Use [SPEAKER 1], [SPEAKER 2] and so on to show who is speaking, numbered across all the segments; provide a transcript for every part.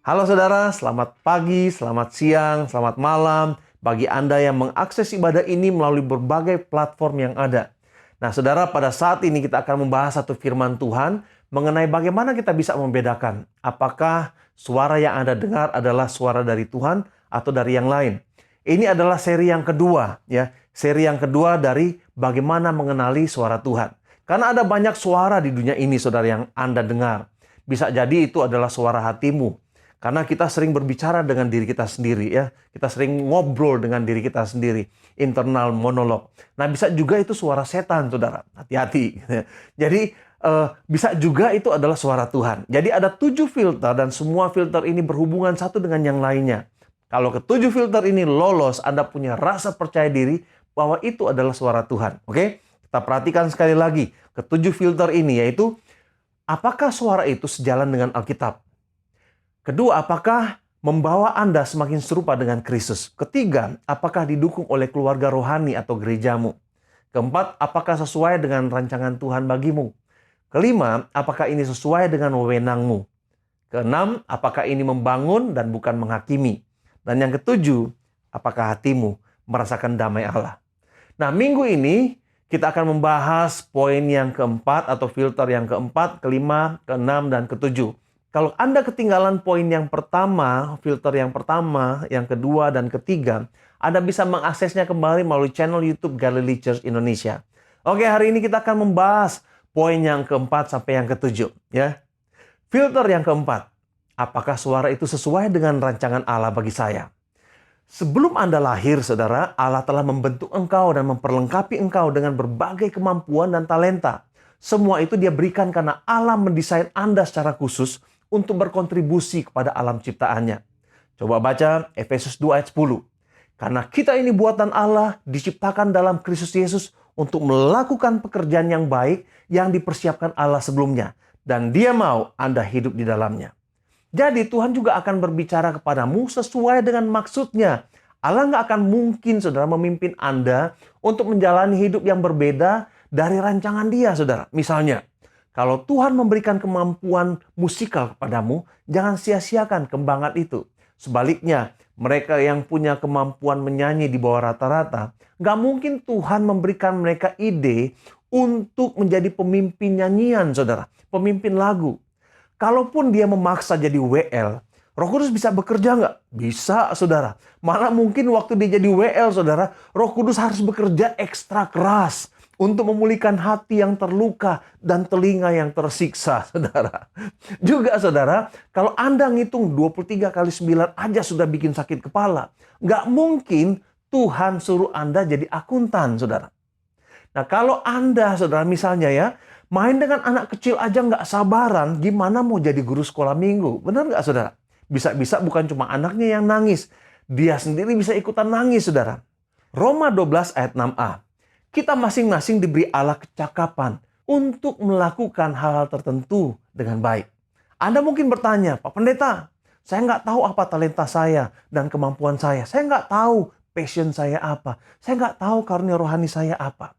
[SPEAKER 1] Halo saudara, selamat pagi, selamat siang, selamat malam bagi Anda yang mengakses ibadah ini melalui berbagai platform yang ada. Nah saudara, pada saat ini kita akan membahas satu firman Tuhan mengenai bagaimana kita bisa membedakan apakah suara yang Anda dengar adalah suara dari Tuhan atau dari yang lain. Ini adalah seri yang kedua, ya, seri yang kedua dari bagaimana mengenali suara Tuhan. Karena ada banyak suara di dunia ini saudara yang Anda dengar. Bisa jadi itu adalah suara hatimu. Karena kita sering berbicara dengan diri kita sendiri, ya. Kita sering ngobrol dengan diri kita sendiri, internal monolog. Nah, bisa juga itu suara setan, saudara. Hati-hati. Jadi, bisa juga itu adalah suara Tuhan. Jadi ada 7 filter dan semua filter ini berhubungan satu dengan yang lainnya. Kalau ketujuh filter ini lolos, Anda punya rasa percaya diri bahwa itu adalah suara Tuhan. Oke? Kita perhatikan sekali lagi. Ketujuh filter ini yaitu, apakah suara itu sejalan dengan Alkitab? Kedua, apakah membawa Anda semakin serupa dengan Kristus? Ketiga, apakah didukung oleh keluarga rohani atau gerejamu? Keempat, apakah sesuai dengan rancangan Tuhan bagimu? Kelima, apakah ini sesuai dengan wewenangmu? Keenam, apakah ini membangun dan bukan menghakimi? Dan yang ketujuh, apakah hatimu merasakan damai Allah? Nah, minggu ini kita akan membahas poin yang keempat atau filter yang keempat, kelima, keenam, dan ketujuh. Kalau Anda ketinggalan poin yang pertama, filter yang pertama, yang kedua, dan ketiga, Anda bisa mengaksesnya kembali melalui channel YouTube Galilee Church Indonesia. Oke, hari ini kita akan membahas poin yang keempat sampai yang ketujuh. Ya. Filter yang keempat, apakah suara itu sesuai dengan rancangan Allah bagi saya? Sebelum Anda lahir, saudara, Allah telah membentuk engkau dan memperlengkapi engkau dengan berbagai kemampuan dan talenta. Semua itu Dia berikan karena Allah mendesain Anda secara khusus untuk berkontribusi kepada alam ciptaannya. Coba baca Efesus 2 ayat 10. Karena kita ini buatan Allah, diciptakan dalam Kristus Yesus untuk melakukan pekerjaan yang baik yang dipersiapkan Allah sebelumnya. Dan Dia mau Anda hidup di dalamnya. Jadi Tuhan juga akan berbicara kepadamu sesuai dengan maksudnya. Allah nggak akan mungkin, saudara, memimpin Anda untuk menjalani hidup yang berbeda dari rancangan Dia, saudara. Misalnya, kalau Tuhan memberikan kemampuan musikal kepadamu, jangan sia-siakan kembangan itu. Sebaliknya, mereka yang punya kemampuan menyanyi di bawah rata-rata, nggak mungkin Tuhan memberikan mereka ide untuk menjadi pemimpin nyanyian, saudara. Pemimpin lagu. Kalaupun dia memaksa jadi WL, Roh Kudus bisa bekerja nggak? Bisa, saudara. Malah mungkin waktu dia jadi WL, saudara, Roh Kudus harus bekerja ekstra keras untuk memulihkan hati yang terluka dan telinga yang tersiksa, saudara. Juga, saudara, kalau Anda ngitung 23 kali 9 aja sudah bikin sakit kepala. Nggak mungkin Tuhan suruh Anda jadi akuntan, saudara. Nah, kalau Anda, saudara, misalnya ya, main dengan anak kecil aja nggak sabaran, gimana mau jadi guru sekolah minggu? Benar nggak, saudara? Bisa-bisa bukan cuma anaknya yang nangis. Dia sendiri bisa ikutan nangis, saudara. Roma 12 ayat 6a. Kita masing-masing diberi Allah kecakapan untuk melakukan hal-hal tertentu dengan baik. Anda mungkin bertanya, Pak Pendeta, saya nggak tahu apa talenta saya dan kemampuan saya. Saya nggak tahu passion saya apa. Saya nggak tahu karunia rohani saya apa.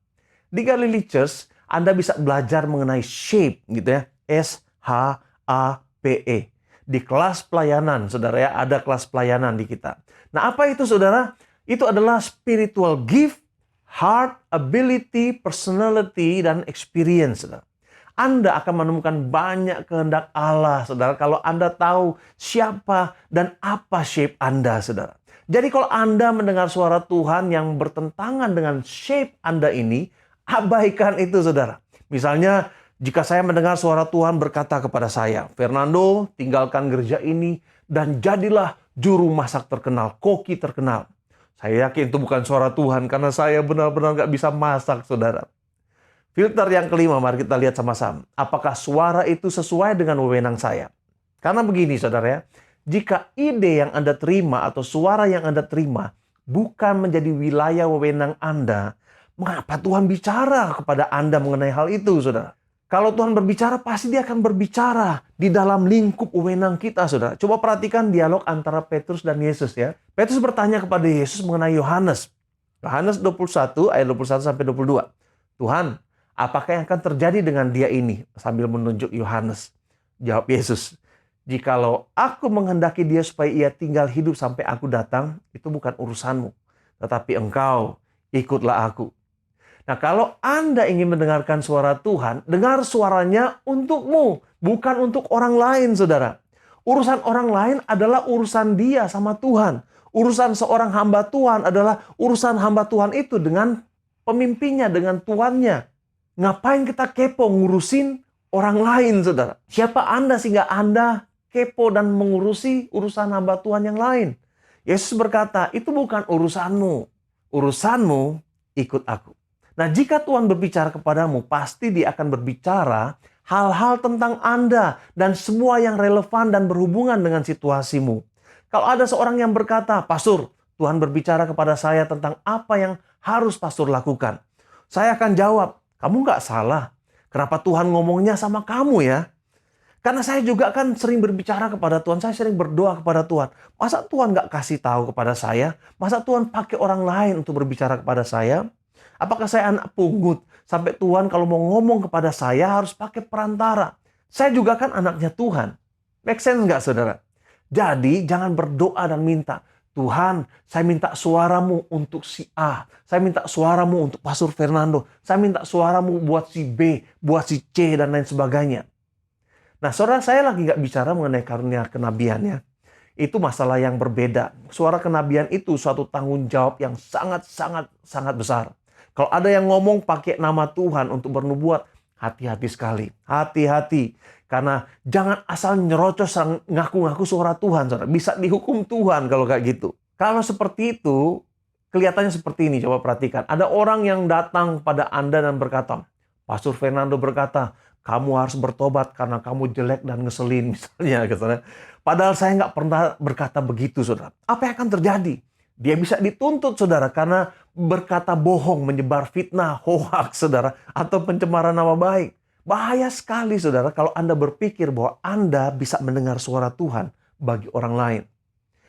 [SPEAKER 1] Di Galilee Church, Anda bisa belajar mengenai shape, gitu ya. SHAPE. Di kelas pelayanan, saudara ya, ada kelas pelayanan di kita. Nah, apa itu, saudara? Itu adalah spiritual gift, heart, ability, personality, dan experience, saudara. Anda akan menemukan banyak kehendak Allah, saudara, kalau Anda tahu siapa dan apa shape Anda, saudara. Jadi kalau Anda mendengar suara Tuhan yang bertentangan dengan shape Anda ini, abaikan itu, saudara. Misalnya, jika saya mendengar suara Tuhan berkata kepada saya, Fernando, tinggalkan gereja ini dan jadilah juru masak terkenal, koki terkenal. Saya yakin itu bukan suara Tuhan karena saya benar-benar nggak bisa masak, saudara. Filter yang kelima, mari kita lihat sama-sama. Apakah suara itu sesuai dengan wewenang saya? Karena begini, saudara ya. Jika ide yang Anda terima atau suara yang Anda terima bukan menjadi wilayah wewenang Anda, mengapa Tuhan bicara kepada Anda mengenai hal itu, saudara? Kalau Tuhan berbicara, pasti Dia akan berbicara di dalam lingkup wewenang kita, saudara. Coba perhatikan dialog antara Petrus dan Yesus ya. Petrus bertanya kepada Yesus mengenai Yohanes. Yohanes 21 ayat 21 sampai 22. Tuhan, apakah yang akan terjadi dengan dia ini? Sambil menunjuk Yohanes. Jawab Yesus, Jikalau aku menghendaki dia supaya ia tinggal hidup sampai aku datang, itu bukan urusanmu. Tetapi engkau, ikutlah aku. Nah, kalau Anda ingin mendengarkan suara Tuhan, dengar suaranya untukmu, bukan untuk orang lain, saudara. Urusan orang lain adalah urusan dia sama Tuhan. Urusan seorang hamba Tuhan adalah urusan hamba Tuhan itu dengan pemimpinnya, dengan tuannya. Ngapain kita kepo ngurusin orang lain, saudara? Siapa Anda sehingga Anda kepo dan mengurusi urusan hamba Tuhan yang lain? Yesus berkata, itu bukan urusanmu. Urusanmu, ikut aku. Nah, jika Tuhan berbicara kepadamu, pasti Dia akan berbicara hal-hal tentang Anda dan semua yang relevan dan berhubungan dengan situasimu. Kalau ada seorang yang berkata, "Pastor, Tuhan berbicara kepada saya tentang apa yang harus pastor lakukan." Saya akan jawab, "Kamu nggak salah. Kenapa Tuhan ngomongnya sama kamu ya?" Karena saya juga kan sering berbicara kepada Tuhan, saya sering berdoa kepada Tuhan. Masa Tuhan nggak kasih tahu kepada saya? Masa Tuhan pakai orang lain untuk berbicara kepada saya? Apakah saya anak pungut? Sampai Tuhan kalau mau ngomong kepada saya harus pakai perantara. Saya juga kan anaknya Tuhan. Make sense nggak, saudara? Jadi jangan berdoa dan minta, "Tuhan, saya minta suaramu untuk si A. Saya minta suaramu untuk Pastor Fernando. Saya minta suaramu buat si B, buat si C, dan lain sebagainya." Nah, saudara, saya lagi nggak bicara mengenai karunia kenabian ya. Itu masalah yang berbeda. Suara kenabian itu suatu tanggung jawab yang sangat besar. Kalau ada yang ngomong pakai nama Tuhan untuk bernubuat, hati-hati sekali. Hati-hati. Karena jangan asal nyerocos ngaku-ngaku suara Tuhan, saudara. Bisa dihukum Tuhan kalau kayak gitu. Kalau seperti itu, kelihatannya seperti ini. Coba perhatikan. Ada orang yang datang pada Anda dan berkata, "Pastor Fernando berkata, kamu harus bertobat karena kamu jelek dan ngeselin," misalnya. Saudara. Padahal saya nggak pernah berkata begitu, saudara. Apa yang akan terjadi? Dia bisa dituntut, saudara, karena berkata bohong, menyebar fitnah, hoaks, saudara, atau pencemaran nama baik. Bahaya sekali, saudara, kalau Anda berpikir bahwa Anda bisa mendengar suara Tuhan bagi orang lain.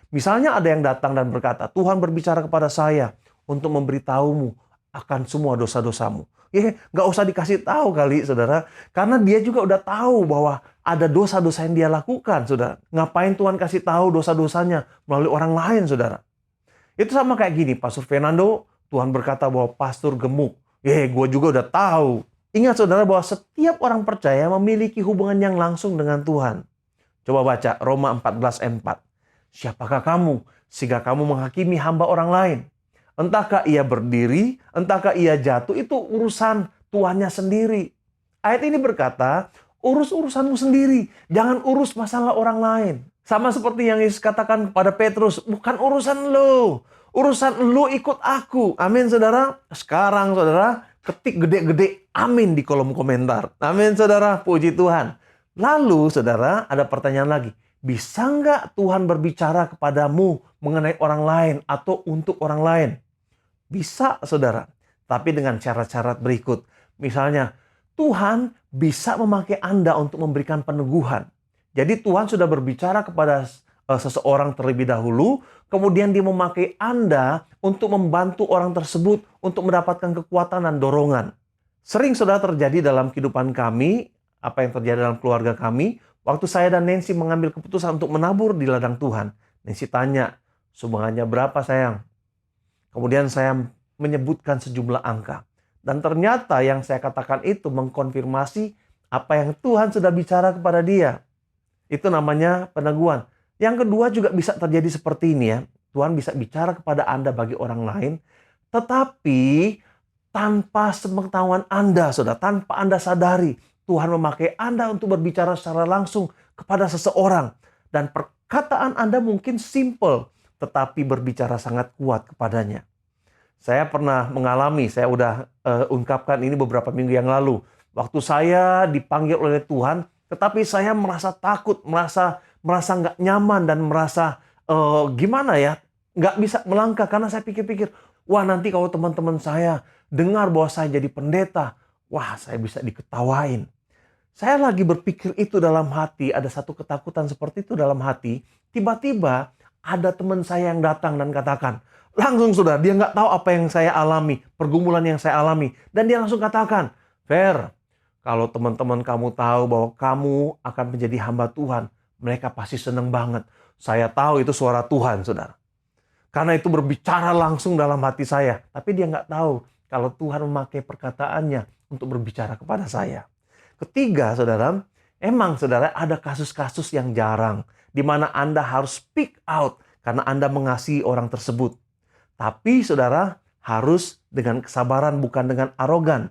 [SPEAKER 1] Misalnya ada yang datang dan berkata, "Tuhan berbicara kepada saya untuk memberitahumu akan semua dosa-dosamu." Ya, nggak usah dikasih tahu kali, saudara. Karena dia juga udah tahu bahwa ada dosa-dosa yang dia lakukan, saudara. Ngapain Tuhan kasih tahu dosa-dosanya melalui orang lain, saudara? Itu sama kayak gini, "Pastor Fernando, Tuhan berkata bahwa pastor gemuk." Gue juga udah tahu. Ingat, saudara, bahwa setiap orang percaya memiliki hubungan yang langsung dengan Tuhan. Coba baca Roma 14 ayat 4. "Siapakah kamu sehingga kamu menghakimi hamba orang lain? Entahkah ia berdiri, entahkah ia jatuh, itu urusan tuannya sendiri." Ayat ini berkata, urus urusanmu sendiri. Jangan urus masalah orang lain. Sama seperti yang Yesus katakan kepada Petrus, "Bukan urusan lo. Urusan lo ikut aku." Amin, saudara. Sekarang, saudara, ketik gede-gede amin di kolom komentar. Amin, saudara. Puji Tuhan. Lalu, saudara, ada pertanyaan lagi. Bisa nggak Tuhan berbicara kepadamu mengenai orang lain atau untuk orang lain? Bisa, saudara. Tapi dengan syarat-syarat berikut. Misalnya, Tuhan bisa memakai Anda untuk memberikan peneguhan. Jadi Tuhan sudah berbicara kepada seseorang terlebih dahulu, kemudian Dia memakai Anda untuk membantu orang tersebut untuk mendapatkan kekuatan dan dorongan. Sering, saudara, terjadi dalam kehidupan kami, apa yang terjadi dalam keluarga kami, waktu saya dan Nancy mengambil keputusan untuk menabur di ladang Tuhan. Nancy tanya, "Sumbangannya berapa, sayang?" Kemudian saya menyebutkan sejumlah angka. Dan ternyata yang saya katakan itu mengkonfirmasi apa yang Tuhan sudah bicara kepada dia. Itu namanya peneguhan. Yang kedua juga bisa terjadi seperti ini ya. Tuhan bisa bicara kepada Anda bagi orang lain, tetapi tanpa sepengetahuan Anda, saudara, tanpa Anda sadari, Tuhan memakai Anda untuk berbicara secara langsung kepada seseorang. Dan perkataan Anda mungkin simple, tetapi berbicara sangat kuat kepadanya. Saya pernah mengalami, saya udah ungkapkan ini beberapa minggu yang lalu. Waktu saya dipanggil oleh Tuhan, tetapi saya merasa takut, merasa nggak nyaman dan merasa gimana ya, nggak bisa melangkah karena saya pikir-pikir, wah nanti kalau teman-teman saya dengar bahwa saya jadi pendeta, wah saya bisa diketawain. Saya lagi berpikir itu dalam hati, ada satu ketakutan seperti itu dalam hati. Tiba-tiba ada teman saya yang datang dan katakan, langsung sudah, dia nggak tahu apa yang saya alami, pergumulan yang saya alami. Dan dia langsung katakan, "Fer, kalau teman-teman kamu tahu bahwa kamu akan menjadi hamba Tuhan, mereka pasti senang banget. Saya tahu itu suara Tuhan, saudara. Karena itu berbicara langsung dalam hati saya. Tapi dia nggak tahu kalau Tuhan memakai perkataannya untuk berbicara kepada saya. Ketiga, saudara, emang saudara ada kasus-kasus yang jarang di mana Anda harus speak out karena Anda mengasihi orang tersebut. Tapi saudara harus dengan kesabaran bukan dengan arogan.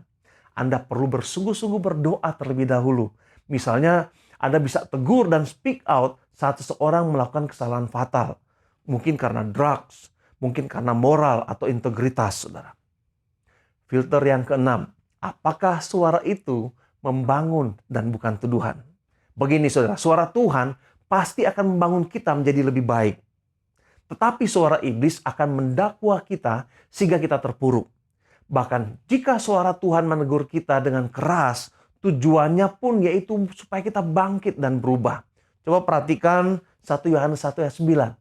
[SPEAKER 1] Anda perlu bersungguh-sungguh berdoa terlebih dahulu. Misalnya Anda bisa tegur dan speak out saat seseorang melakukan kesalahan fatal. Mungkin karena drugs, mungkin karena moral atau integritas, saudara. Filter yang keenam, apakah suara itu membangun dan bukan tuduhan? Begini saudara, suara Tuhan pasti akan membangun kita menjadi lebih baik. Tetapi suara iblis akan mendakwa kita sehingga kita terpuruk. Bahkan jika suara Tuhan menegur kita dengan keras, tujuannya pun yaitu supaya kita bangkit dan berubah. Coba perhatikan 1 Yohanes 1 ayat 9.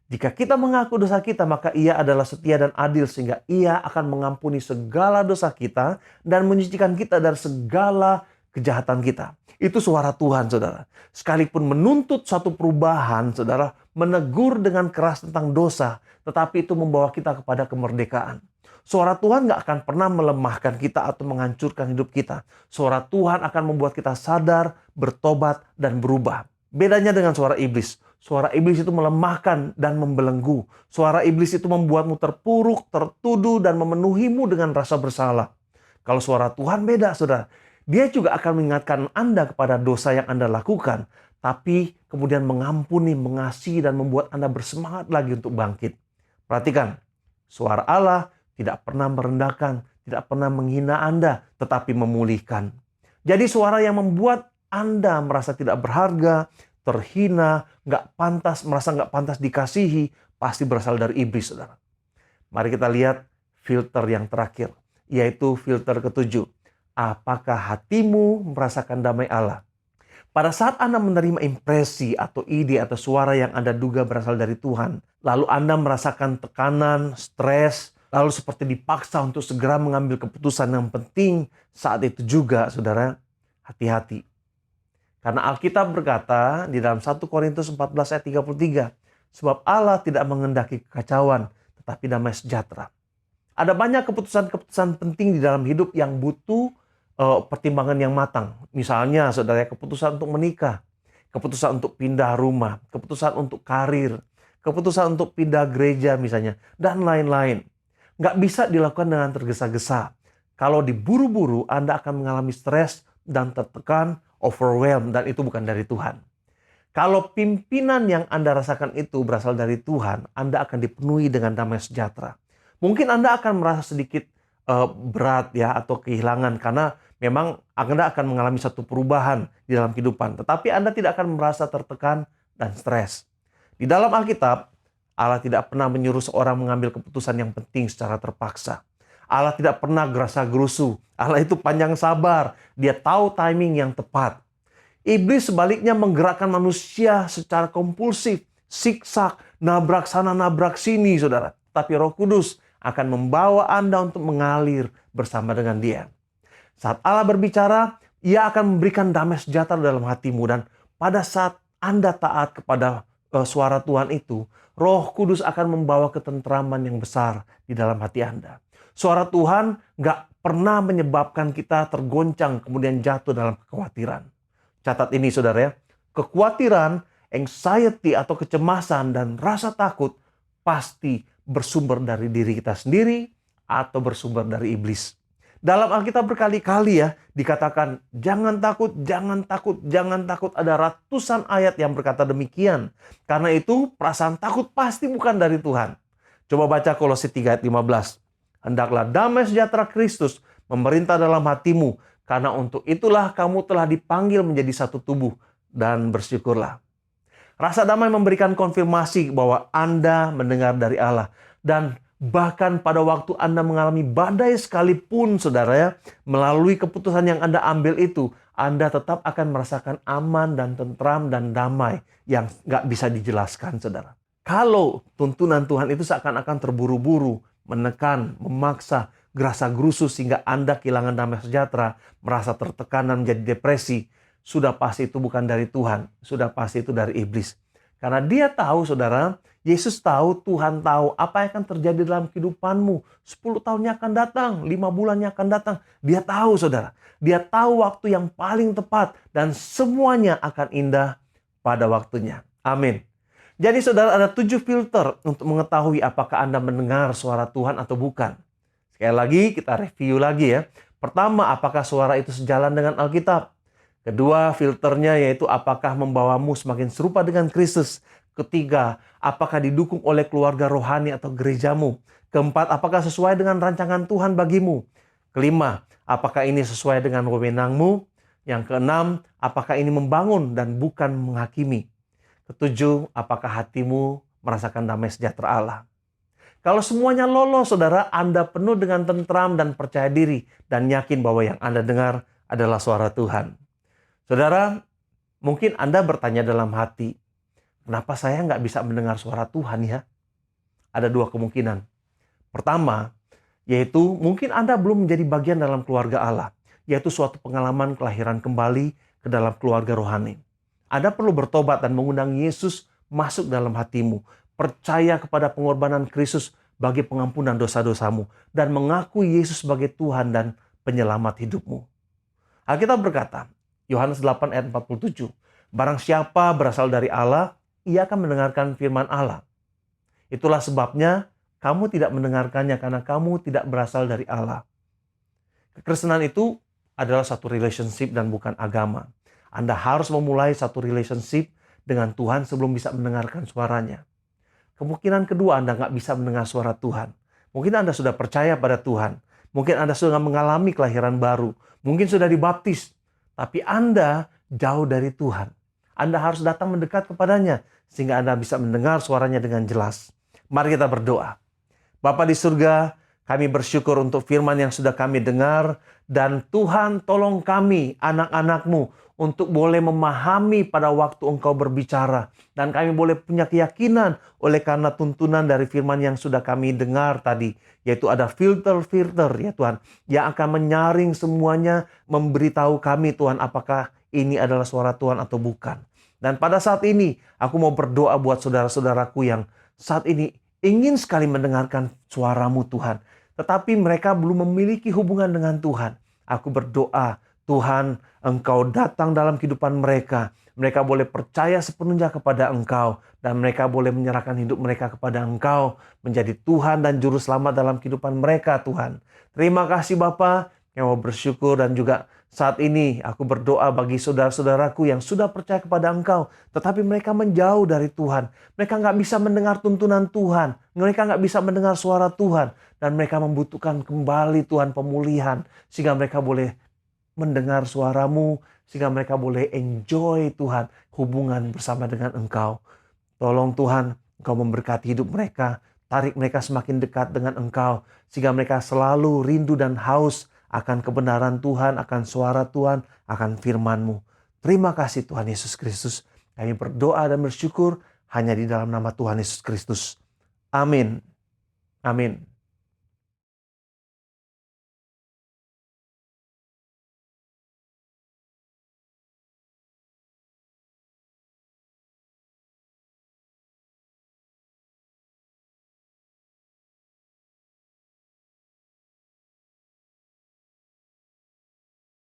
[SPEAKER 1] Jika kita mengaku dosa kita, maka Ia adalah setia dan adil sehingga Ia akan mengampuni segala dosa kita dan menyucikan kita dari segala kejahatan kita. Itu suara Tuhan, saudara. Sekalipun menuntut suatu perubahan, saudara, menegur dengan keras tentang dosa, tetapi itu membawa kita kepada kemerdekaan. Suara Tuhan gak akan pernah melemahkan kita atau menghancurkan hidup kita. Suara Tuhan akan membuat kita sadar, bertobat, dan berubah. Bedanya dengan suara iblis. Suara iblis itu melemahkan dan membelenggu. Suara iblis itu membuatmu terpuruk, tertuduh, dan memenuhimu dengan rasa bersalah. Kalau suara Tuhan beda, saudara. Dia juga akan mengingatkan Anda kepada dosa yang Anda lakukan. Tapi kemudian mengampuni, mengasihi, dan membuat Anda bersemangat lagi untuk bangkit. Perhatikan, suara Allah tidak pernah merendahkan, tidak pernah menghina Anda, tetapi memulihkan. Jadi suara yang membuat Anda merasa tidak berharga, terhina, merasa nggak pantas dikasihi, pasti berasal dari iblis, saudara. Mari kita lihat filter yang terakhir, yaitu filter ketujuh. Apakah hatimu merasakan damai Allah? Pada saat Anda menerima impresi atau ide atau suara yang Anda duga berasal dari Tuhan, lalu Anda merasakan tekanan, stres, lalu seperti dipaksa untuk segera mengambil keputusan yang penting, saat itu juga, saudara, hati-hati. Karena Alkitab berkata di dalam 1 Korintus 14 ayat 33, sebab Allah tidak mengendaki kekacauan, tetapi damai sejahtera. Ada banyak keputusan-keputusan penting di dalam hidup yang butuh pertimbangan yang matang. Misalnya, saudara, keputusan untuk menikah, keputusan untuk pindah rumah, keputusan untuk karir, keputusan untuk pindah gereja misalnya, dan lain-lain. Nggak bisa dilakukan dengan tergesa-gesa. Kalau diburu-buru, Anda akan mengalami stres dan tertekan, overwhelmed, dan itu bukan dari Tuhan. Kalau pimpinan yang Anda rasakan itu berasal dari Tuhan, Anda akan dipenuhi dengan damai sejahtera. Mungkin Anda akan merasa sedikit berat ya atau kehilangan karena memang Anda akan mengalami satu perubahan di dalam kehidupan. Tetapi Anda tidak akan merasa tertekan dan stres. Di dalam Alkitab, Allah tidak pernah menyuruh seorang mengambil keputusan yang penting secara terpaksa. Allah tidak pernah gerasa-gerusu. Allah itu panjang sabar. Dia tahu timing yang tepat. Iblis sebaliknya menggerakkan manusia secara kompulsif, siksak, nabrak sana, nabrak sini, saudara. Tapi Roh Kudus akan membawa Anda untuk mengalir bersama dengan Dia. Saat Allah berbicara, Ia akan memberikan damai sejahtera dalam hatimu. Dan pada saat Anda taat kepada suara Tuhan itu, Roh Kudus akan membawa ketentraman yang besar di dalam hati Anda. Suara Tuhan gak pernah menyebabkan kita tergoncang kemudian jatuh dalam kekhawatiran. Catat ini, saudara ya. Kekhawatiran, anxiety atau kecemasan dan rasa takut pasti bersumber dari diri kita sendiri atau bersumber dari iblis. Dalam Alkitab berkali-kali ya dikatakan jangan takut, jangan takut, jangan takut. Ada ratusan ayat yang berkata demikian. Karena itu perasaan takut pasti bukan dari Tuhan. Coba baca Kolose 3 ayat 15. Hendaklah damai sejahtera Kristus memerintah dalam hatimu. Karena untuk itulah kamu telah dipanggil menjadi satu tubuh dan bersyukurlah. Rasa damai memberikan konfirmasi bahwa Anda mendengar dari Allah. Dan bahkan pada waktu Anda mengalami badai sekalipun, saudara ya, melalui keputusan yang Anda ambil itu, Anda tetap akan merasakan aman dan tentram dan damai yang gak bisa dijelaskan, saudara. Kalau tuntunan Tuhan itu seakan-akan terburu-buru, menekan, memaksa, gerasa-gerusu sehingga Anda kehilangan damai sejahtera, merasa tertekan dan menjadi depresi, sudah pasti itu bukan dari Tuhan, sudah pasti itu dari iblis. Karena dia tahu, saudara, Yesus tahu, Tuhan tahu apa yang akan terjadi dalam kehidupanmu. 10 tahunnya akan datang, 5 bulannya akan datang. Dia tahu, saudara. Dia tahu waktu yang paling tepat dan semuanya akan indah pada waktunya. Amin. Jadi saudara, ada 7 filter untuk mengetahui apakah Anda mendengar suara Tuhan atau bukan. Sekali lagi kita review lagi ya. Pertama, apakah suara itu sejalan dengan Alkitab? Kedua, filternya yaitu apakah membawamu semakin serupa dengan Kristus. Ketiga, apakah didukung oleh keluarga rohani atau gerejamu. Keempat, apakah sesuai dengan rancangan Tuhan bagimu. Kelima, apakah ini sesuai dengan wewenangmu. Yang keenam, apakah ini membangun dan bukan menghakimi. Ketujuh, apakah hatimu merasakan damai sejahtera Allah. Kalau semuanya lolos, saudara, Anda penuh dengan tentram dan percaya diri dan yakin bahwa yang Anda dengar adalah suara Tuhan. Saudara, mungkin Anda bertanya dalam hati, kenapa saya nggak bisa mendengar suara Tuhan ya? Ada 2 kemungkinan. Pertama, yaitu mungkin Anda belum menjadi bagian dalam keluarga Allah, yaitu suatu pengalaman kelahiran kembali ke dalam keluarga rohani. Anda perlu bertobat dan mengundang Yesus masuk dalam hatimu. Percaya kepada pengorbanan Kristus bagi pengampunan dosa-dosamu. Dan mengakui Yesus sebagai Tuhan dan penyelamat hidupmu. Alkitab berkata, Yohanes 8 ayat 47. Barang siapa berasal dari Allah, ia akan mendengarkan firman Allah. Itulah sebabnya kamu tidak mendengarkannya karena kamu tidak berasal dari Allah. Kekristenan itu adalah satu relationship dan bukan agama. Anda harus memulai satu relationship dengan Tuhan sebelum bisa mendengarkan suaranya. Kemungkinan kedua, Anda nggak bisa mendengar suara Tuhan. Mungkin Anda sudah percaya pada Tuhan. Mungkin Anda sudah mengalami kelahiran baru. Mungkin sudah dibaptis. Tapi Anda jauh dari Tuhan. Anda harus datang mendekat kepadanya sehingga Anda bisa mendengar suaranya dengan jelas. Mari kita berdoa. Bapa di surga, kami bersyukur untuk firman yang sudah kami dengar. Dan Tuhan tolong kami, anak-anak-Mu, untuk boleh memahami pada waktu Engkau berbicara. Dan kami boleh punya keyakinan oleh karena tuntunan dari firman yang sudah kami dengar tadi. Yaitu ada filter-filter ya Tuhan. Yang akan menyaring semuanya, memberitahu kami Tuhan apakah ini adalah suara Tuhan atau bukan. Dan pada saat ini aku mau berdoa buat saudara-saudaraku yang saat ini ingin sekali mendengarkan suara-Mu Tuhan. Tetapi mereka belum memiliki hubungan dengan Tuhan. Aku berdoa, Tuhan, Engkau datang dalam kehidupan mereka. Mereka boleh percaya sepenuhnya kepada Engkau. Dan mereka boleh menyerahkan hidup mereka kepada Engkau. Menjadi Tuhan dan Juru Selamat dalam kehidupan mereka, Tuhan. Terima kasih Bapa. Yang mau bersyukur dan juga saat ini aku berdoa bagi saudara-saudaraku yang sudah percaya kepada Engkau. Tetapi mereka menjauh dari Tuhan. Mereka nggak bisa mendengar tuntunan Tuhan. Mereka nggak bisa mendengar suara Tuhan. Dan mereka membutuhkan kembali Tuhan pemulihan. Sehingga mereka boleh mendengar suara-Mu, sehingga mereka boleh enjoy Tuhan hubungan bersama dengan Engkau. Tolong Tuhan, Engkau memberkati hidup mereka, tarik mereka semakin dekat dengan Engkau, sehingga mereka selalu rindu dan haus akan kebenaran Tuhan, akan suara Tuhan, akan firman-Mu. Terima kasih Tuhan Yesus Kristus. Kami berdoa dan bersyukur hanya di dalam nama Tuhan Yesus Kristus. Amin. Amin.